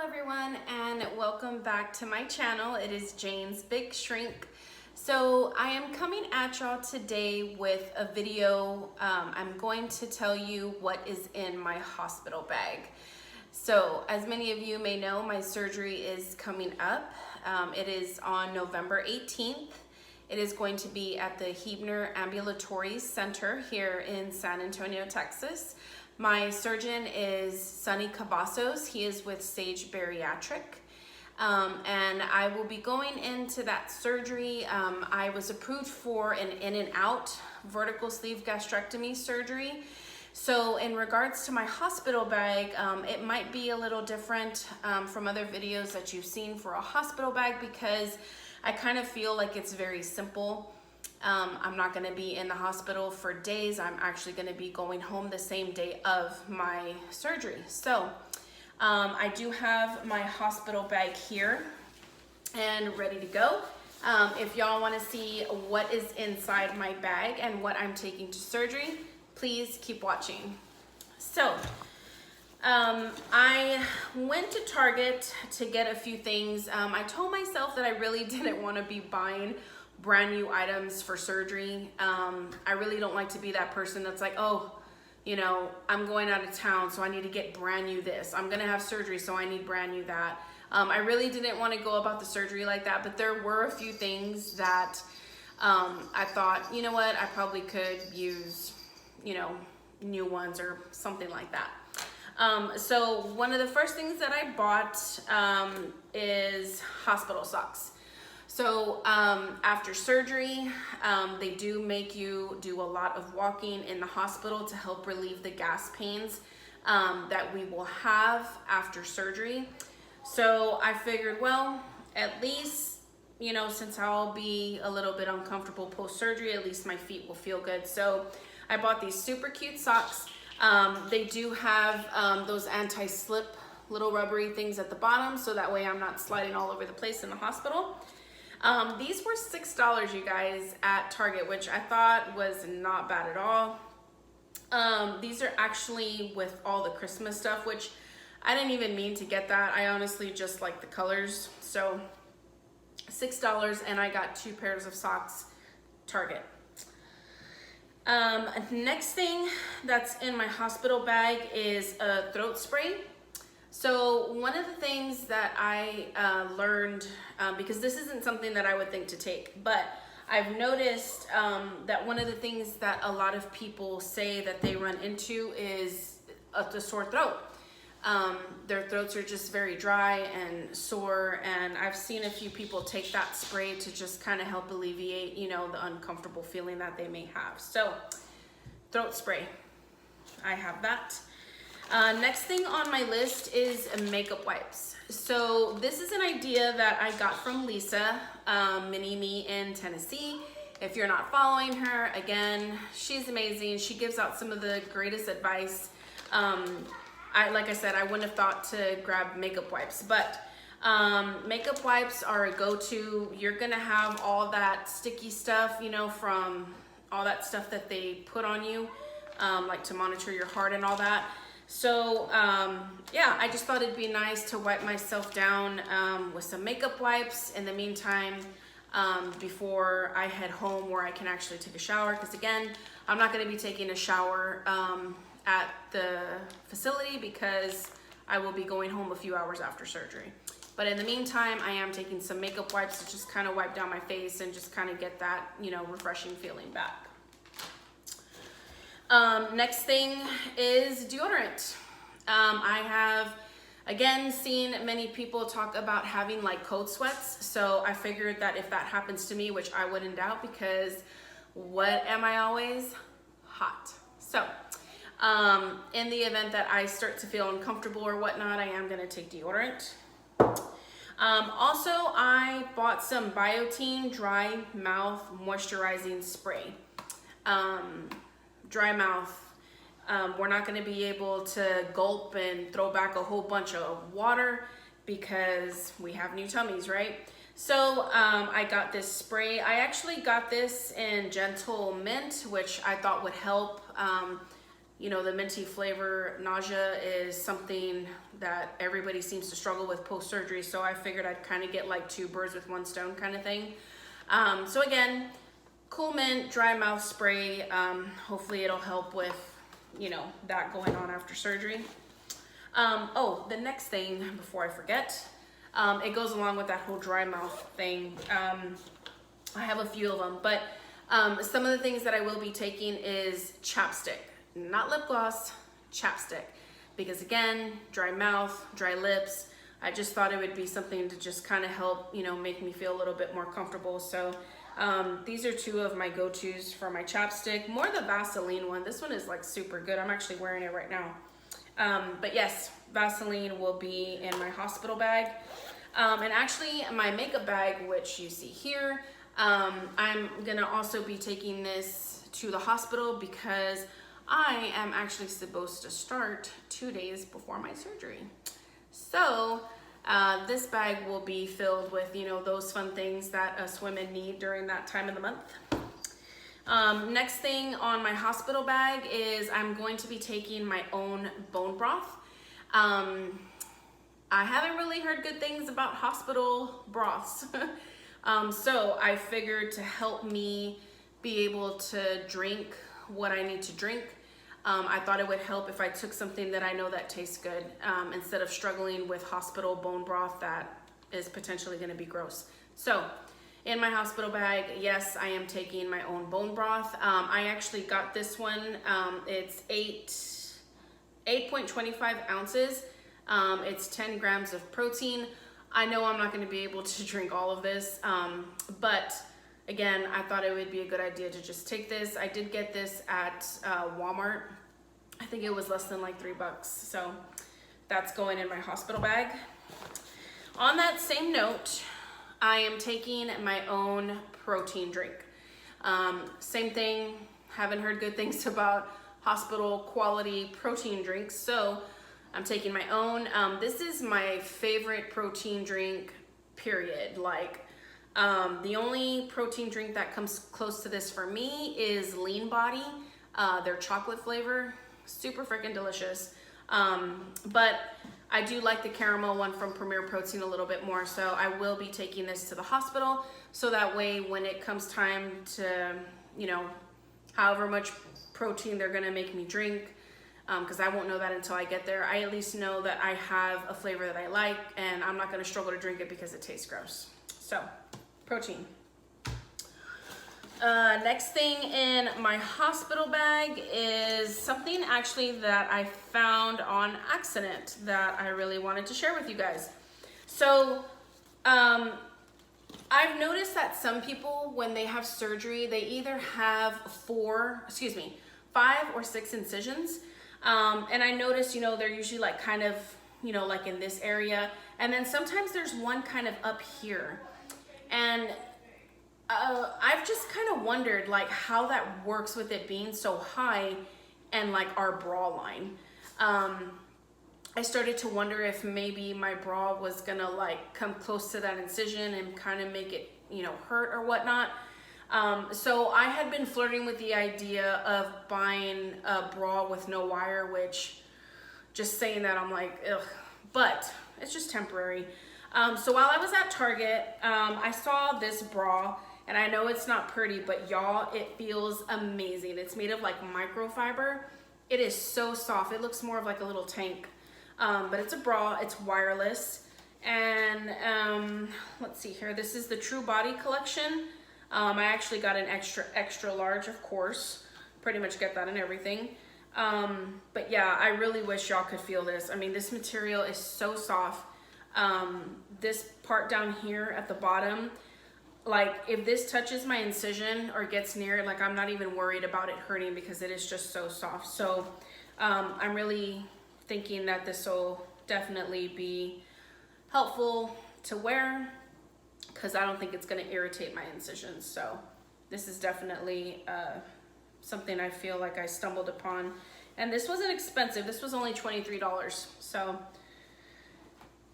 everyone, and welcome back to my channel. It is Jane's Big Shrink. So I am coming at y'all today with a video. I'm going to tell you what is in my hospital bag. So as many of you may know, my surgery is coming up. It is on November 18th. It is going to be at the Hebner Ambulatory Center here in San Antonio, Texas. My surgeon is Sonny Cavazos. He is with Sage Bariatric. And I will be going into that surgery. I was approved for an in and out vertical sleeve gastrectomy surgery. So in regards to my hospital bag, it might be a little different from other videos that you've seen for a hospital bag because I kind of feel like it's very simple. I'm not going to be in the hospital for days. I'm actually going to be going home the same day of my surgery. So I do have my hospital bag here and ready to go. If y'all want to see what is inside my bag and what I'm taking to surgery, please keep watching. So I went to Target to get a few things. I told myself that I really didn't want to be buying brand new items for surgery. I really don't like to be that person that's like, oh, you know, I'm going out of town, so I need to get brand new this. I'm gonna have surgery, so I need brand new that. I really didn't want to go about the surgery like that, but there were a few things that I thought, you know what, I probably could use, you know, new ones or something like that. So one of the first things that I bought is hospital socks. So after surgery, they do make you do a lot of walking in the hospital to help relieve the gas pains that we will have after surgery. So I figured, well, at least, you know, since I'll be a little bit uncomfortable post-surgery, at least my feet will feel good. So I bought these super cute socks. They do have those anti-slip little rubbery things at the bottom, so that way I'm not sliding all over the place in the hospital. These were $6, you guys, at Target, which I thought was not bad at all. These are actually with all the Christmas stuff, which I didn't even mean to get that. I honestly just like the colors. So $6, and I got 2 pairs of socks, Target. Next thing that's in my hospital bag is a throat spray. So one of the things that I learned, because this isn't something that I would think to take, but I've noticed that one of the things that a lot of people say that they run into is a sore throat. Their throats are just very dry and sore, and I've seen a few people take that spray to just kind of help alleviate, you know, the uncomfortable feeling that they may have. So throat spray, I have that. Next thing on my list is makeup wipes. So this is an idea that I got from Lisa, Mini-Me in Tennessee. If you're not following her, again, she's amazing. She gives out some of the greatest advice. Like I said, I wouldn't have thought to grab makeup wipes, but makeup wipes are a go-to. You're gonna have all that sticky stuff, you know, from all that stuff that they put on you, like to monitor your heart and all that. So yeah, I just thought it'd be nice to wipe myself down with some makeup wipes in the meantime before I head home where I can actually take a shower, because again, I'm not going to be taking a shower at the facility because I will be going home a few hours after surgery. But in the meantime, I am taking some makeup wipes to just kind of wipe down my face and just kind of get that, you know, refreshing feeling back. Next thing is deodorant. I have, again, seen many people talk about having like cold sweats. So I figured that if that happens to me, which I wouldn't doubt, because what am I always? Hot. So in the event that I start to feel uncomfortable or whatnot, I am going to take deodorant. Also, I bought some Biotene Dry Mouth Moisturizing Spray. Dry mouth, we're not going to be able to gulp and throw back a whole bunch of water because we have new tummies, right? So I got this spray. I actually got this in Gentle Mint, which I thought would help you know, the minty flavor nausea is something that everybody seems to struggle with post-surgery. So I figured I'd kind of get like 2 birds with 1 stone kind of thing. So again, cool mint dry mouth spray. Hopefully it'll help with, you know, that going on after surgery. Oh, the next thing before I forget, it goes along with that whole dry mouth thing. I have a few of them, but some of the things that I will be taking is chapstick. Not lip gloss, chapstick. Because again, dry mouth, dry lips, I just thought it would be something to just kind of help, you know, make me feel a little bit more comfortable. So these are 2 of my go-tos for my chapstick. More the Vaseline one. This one is like super good. I'm actually wearing it right now. But yes, Vaseline will be in my hospital bag. And actually my makeup bag, which you see here, I'm gonna also be taking this to the hospital because I am actually supposed to start 2 days before my surgery. So this bag will be filled with, you know, those fun things that us women need during that time of the month. Next thing on my hospital bag is I'm going to be taking my own bone broth. I haven't really heard good things about hospital broths. So I figured to help me be able to drink what I need to drink, I thought it would help if I took something that I know that tastes good, instead of struggling with hospital bone broth that is potentially going to be gross. So in my hospital bag, yes, I am taking my own bone broth. I actually got this one. It's 8.25 ounces. It's 10 grams of protein. I know I'm not going to be able to drink all of this, but again, I thought it would be a good idea to just take this. I did get this at Walmart. I think it was less than like $3. So that's going in my hospital bag. On that same note, I am taking my own protein drink. Same thing, haven't heard good things about hospital quality protein drinks. So I'm taking my own. This is my favorite protein drink, period. Like, the only protein drink that comes close to this for me is Lean Body. Their chocolate flavor, super freaking delicious. But I do like the caramel one from Premier Protein a little bit more. So I will be taking this to the hospital. So that way when it comes time to, you know, however much protein they're gonna make me drink, because I won't know that until I get there, I at least know that I have a flavor that I like and I'm not gonna struggle to drink it because it tastes gross. So, protein. Next thing in my hospital bag is something actually that I found on accident that I really wanted to share with you guys. So, I've noticed that some people, when they have surgery, they either have 5 or 6 incisions. And I noticed, you know, they're usually like kind of, you know, like in this area. And then sometimes there's one kind of up here. And I've just kind of wondered like how that works with it being so high and like our bra line. I started to wonder if maybe my bra was gonna like come close to that incision and kind of make it, you know, hurt or whatnot. So I had been flirting with the idea of buying a bra with no wire, which just saying that I'm like, ugh, but it's just temporary. So while I was at Target, I saw this bra, and I know it's not pretty, but y'all, it feels amazing. It's made of like microfiber. It is so soft. It looks more of like a little tank, but it's a bra, it's wireless. And let's see here. This is the True Body collection. I actually got an extra large, of course, pretty much get that in everything. But yeah, I really wish y'all could feel this. I mean, this material is so soft. This part down here at the bottom, like if this touches my incision or gets near it, like I'm not even worried about it hurting because it is just so soft. So I'm really thinking that this will definitely be helpful to wear, because I don't think it's going to irritate my incisions. So this is definitely something I feel like I stumbled upon. And this wasn't expensive. This was only $23. So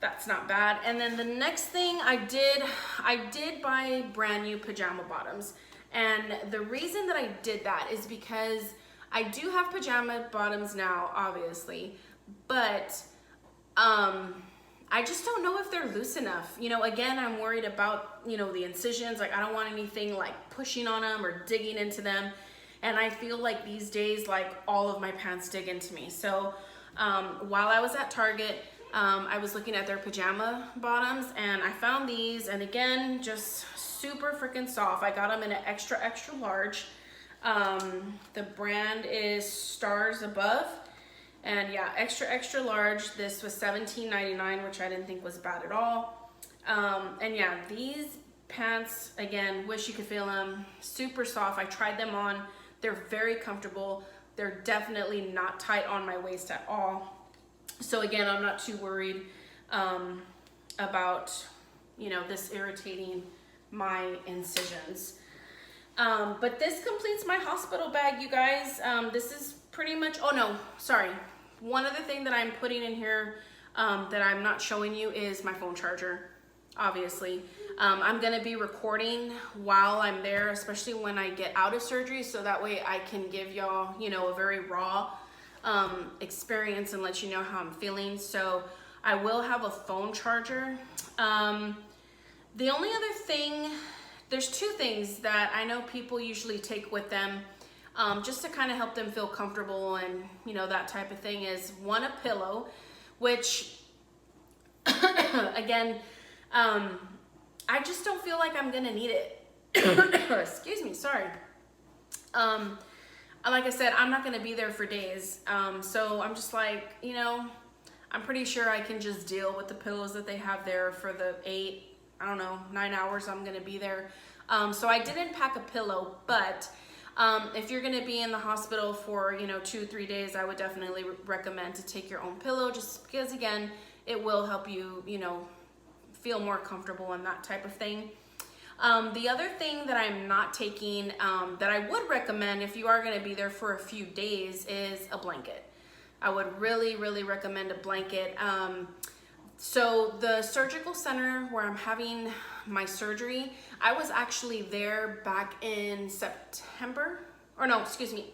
that's not bad. And then the next thing I did buy brand new pajama bottoms. And the reason that I did that is because I do have pajama bottoms now, obviously, but I just don't know if they're loose enough. You know, again, I'm worried about, you know, the incisions. Like, I don't want anything like pushing on them or digging into them. And I feel like these days, like, all of my pants dig into me. So while I was at Target, I was looking at their pajama bottoms and I found these, and again, just super freaking soft. I got them in an extra, extra large. The brand is Stars Above. And yeah, extra, extra large. This was $17.99, which I didn't think was bad at all. And yeah, these pants, again, wish you could feel them. Super soft. I tried them on. They're very comfortable. They're definitely not tight on my waist at all. So again, I'm not too worried about, you know, this irritating my incisions. But this completes my hospital bag, you guys. This is pretty much, oh no, sorry. One other thing that I'm putting in here that I'm not showing you is my phone charger, obviously. I'm gonna be recording while I'm there, especially when I get out of surgery, so that way I can give y'all, you know, a very raw experience and let you know how I'm feeling. So I will have a phone charger. The only other thing, there's two things that I know people usually take with them just to kind of help them feel comfortable and, you know, that type of thing, is one, a pillow, which again, I just don't feel like I'm gonna need it. Excuse me, sorry. Like I said, I'm not gonna be there for days. So I'm just like, you know, I'm pretty sure I can just deal with the pillows that they have there for the 9 hours I'm gonna be there. So I didn't pack a pillow, but if you're gonna be in the hospital for, you know, 2-3 days, I would definitely recommend to take your own pillow, just because, again, it will help you, you know, feel more comfortable and that type of thing. The other thing that I'm not taking, that I would recommend if you are gonna be there for a few days, is a blanket. I would really, really recommend a blanket. So the surgical center where I'm having my surgery, I was actually there back in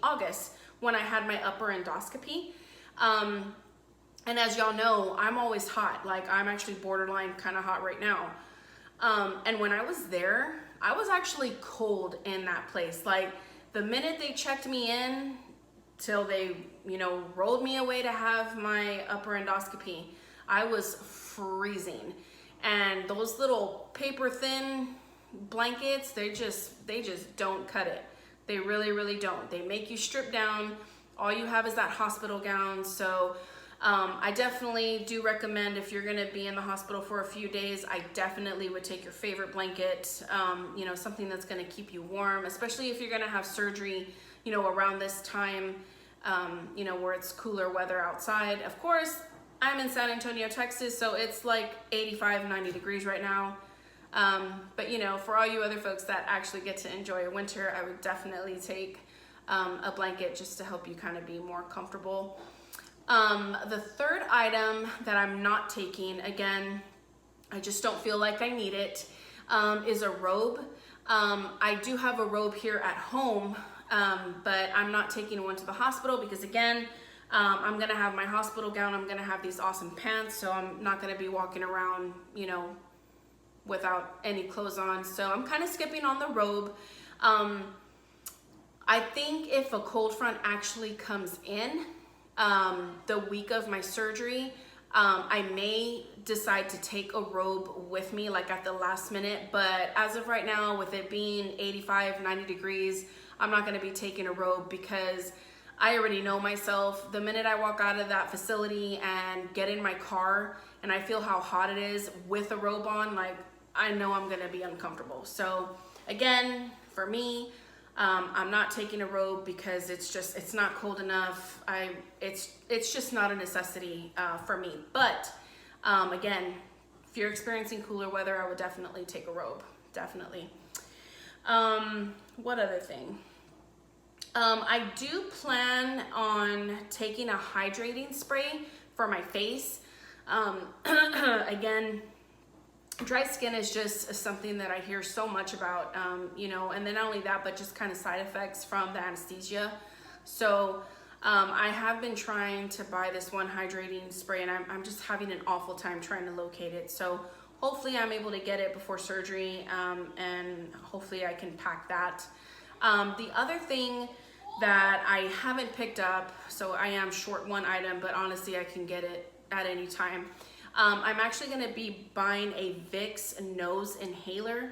August, when I had my upper endoscopy. And as y'all know, I'm always hot. Like, I'm actually borderline kind of hot right now. And when I was there, I was actually cold in that place. Like, the minute they checked me in till they, you know, rolled me away to have my upper endoscopy, I was freezing. And those little paper thin blankets, they just don't cut it. They really, really don't. They make you strip down. All you have is that hospital gown. So I definitely do recommend, if you're gonna be in the hospital for a few days, I definitely would take your favorite blanket, you know, something that's gonna keep you warm, especially if you're gonna have surgery, you know, around this time, you know, where it's cooler weather outside. Of course, I'm in San Antonio, Texas, so it's like 85, 90 degrees right now. But, you know, for all you other folks that actually get to enjoy a winter, I would definitely take a blanket just to help you kind of be more comfortable. The third item that I'm not taking, again, I just don't feel like I need it, is a robe. I do have a robe here at home, but I'm not taking one to the hospital because, again, I'm gonna have my hospital gown, I'm gonna have these awesome pants, so I'm not gonna be walking around, you know, without any clothes on. So I'm kind of skipping on the robe. I think if a cold front actually comes in the week of my surgery, I may decide to take a robe with me, like at the last minute. But as of right now, with it being 85, 90 degrees, I'm not gonna be taking a robe because I already know myself. The minute I walk out of that facility and get in my car and I feel how hot it is with a robe on, like, I know I'm gonna be uncomfortable. So again, for me, I'm not taking a robe because it's not cold enough. It's just not a necessity for me. But again, if you're experiencing cooler weather, I would definitely take a robe, definitely. What other thing? I do plan on taking a hydrating spray for my face. Again, dry skin is just something that I hear so much about, you know, and then not only that, but just kind of side effects from the anesthesia. So I have been trying to buy this one hydrating spray, and I'm just having an awful time trying to locate it. So hopefully I'm able to get it before surgery, and hopefully I can pack that. The other thing that I haven't picked up, so I am short one item, but honestly I can get it at any time. I'm actually going to be buying a Vicks nose inhaler.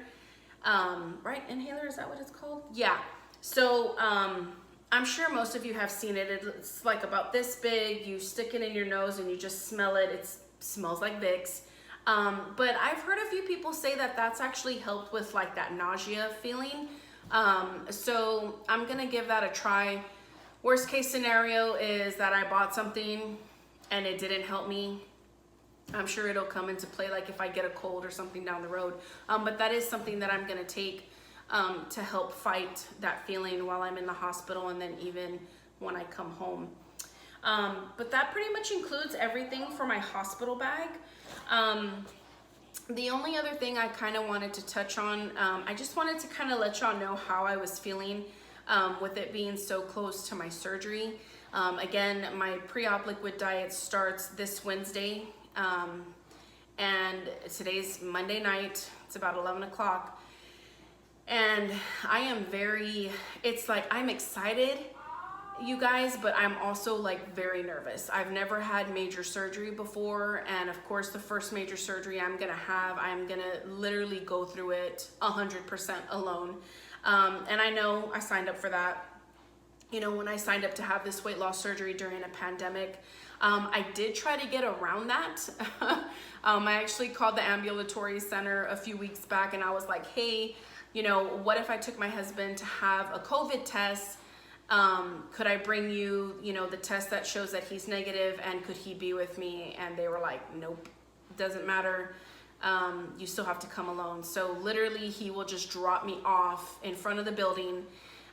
Right, inhaler, is that what it's called? Yeah. So I'm sure most of you have seen it. It's like about this big. You stick it in your nose and you just smell it. It smells like Vicks. But I've heard a few people say that that's actually helped with like that nausea feeling. So I'm gonna give that a try. Worst case scenario is that I bought something and it didn't help me. I'm sure it'll come into play like if I get a cold or something down the road. But that is something that I'm gonna take to help fight that feeling while I'm in the hospital, and then even when I come home. But that pretty much includes everything for my hospital bag. The only other thing I kind of wanted to touch on, I just wanted to kind of let y'all know how I was feeling with it being so close to my surgery. Again, my pre-op liquid diet starts this Wednesday, and today's Monday night. It's about 11 o'clock. And I am it's like I'm excited, you guys, but I'm also like very nervous. I've never had major surgery before, and of course the first major surgery I'm gonna literally go through it 100% alone. And I know I signed up for that. You know, when I signed up to have this weight loss surgery during a pandemic, I did try to get around that. I actually called the ambulatory center a few weeks back, and I was like, hey, you know, what if I took my husband to have a COVID test? Could I bring you, you know, the test that shows that he's negative, and could he be with me? And they were like, nope, doesn't matter. You still have to come alone. So literally he will just drop me off in front of the building,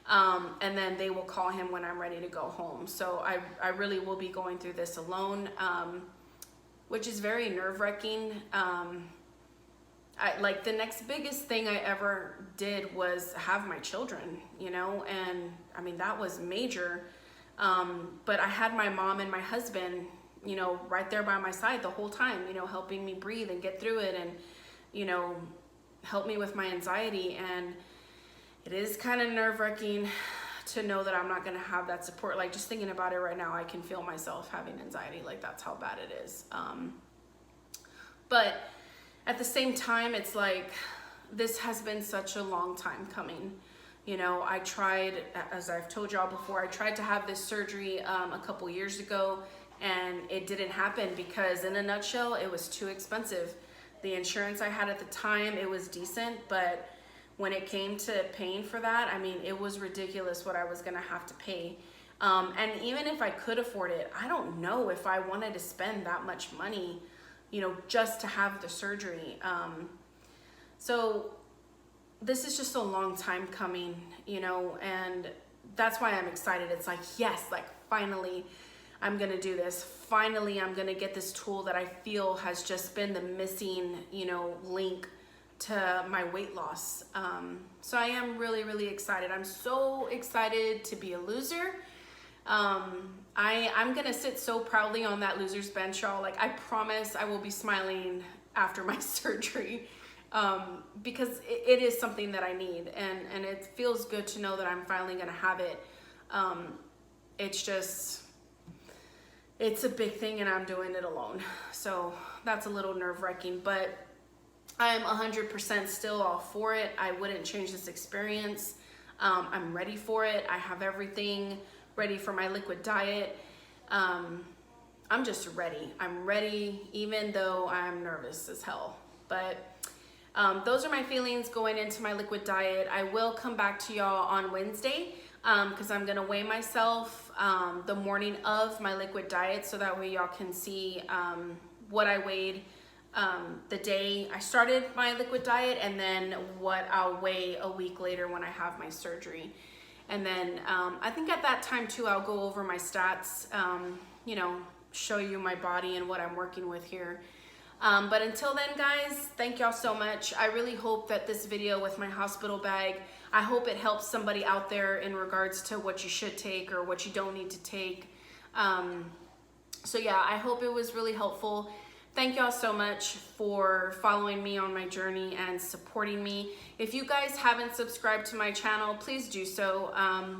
and then they will call him when I'm ready to go home. So I really will be going through this alone, which is very nerve-wracking. Like the next biggest thing I ever did was have my children, you know, and I mean, that was major. But I had my mom and my husband, you know, right there by my side the whole time, you know, helping me breathe and get through it, and, you know, help me with my anxiety. And it is kind of nerve-wracking to know that I'm not going to have that support. Like, just thinking about it right now, I can feel myself having anxiety. Like, that's how bad it is. But at the same time, it's like, this has been such a long time coming. You know, I tried, as I've told y'all before, I tried to have this surgery a couple years ago, and it didn't happen because, in a nutshell, it was too expensive. The insurance I had at the time, it was decent, but when it came to paying for that, I mean, it was ridiculous what I was gonna have to pay. And even if I could afford it, I don't know if I wanted to spend that much money, you know, just to have the surgery. So this is just a long time coming, you know, and that's why I'm excited. It's like, yes, like finally I'm gonna do this. Finally, I'm gonna get this tool that I feel has just been the missing, you know, link to my weight loss. So I am really, really excited. I'm so excited to be a loser. I'm gonna sit so proudly on that loser's bench, y'all. Like, I promise I will be smiling after my surgery, because it is something that I need, and it feels good to know that I'm finally gonna have it. It's a big thing, and I'm doing it alone. So that's a little nerve-wracking, but I'm 100% still all for it. I wouldn't change this experience. I'm ready for it. I have everything ready for my liquid diet. I'm just ready. I'm ready, even though I'm nervous as hell. But those are my feelings going into my liquid diet. I will come back to y'all on Wednesday, because I'm gonna weigh myself the morning of my liquid diet, so that way y'all can see what I weighed the day I started my liquid diet, and then what I'll weigh a week later when I have my surgery. And then I think at that time too, I'll go over my stats, you know, show you my body and what I'm working with here. But until then, guys, thank y'all so much. I really hope that this video with my hospital bag, I hope it helps somebody out there in regards to what you should take or what you don't need to take. So yeah, I hope it was really helpful. Thank y'all so much for following me on my journey and supporting me. If you guys haven't subscribed to my channel, please do so.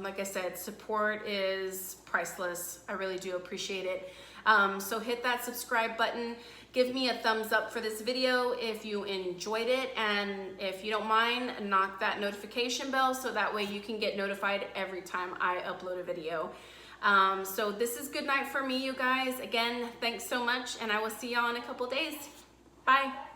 Like I said, support is priceless. I really do appreciate it. So hit that subscribe button. Give me a thumbs up for this video if you enjoyed it. And if you don't mind, knock that notification bell so that way you can get notified every time I upload a video. So this is good night for me, you guys. Again, thanks so much, and I will see y'all in a couple days. Bye.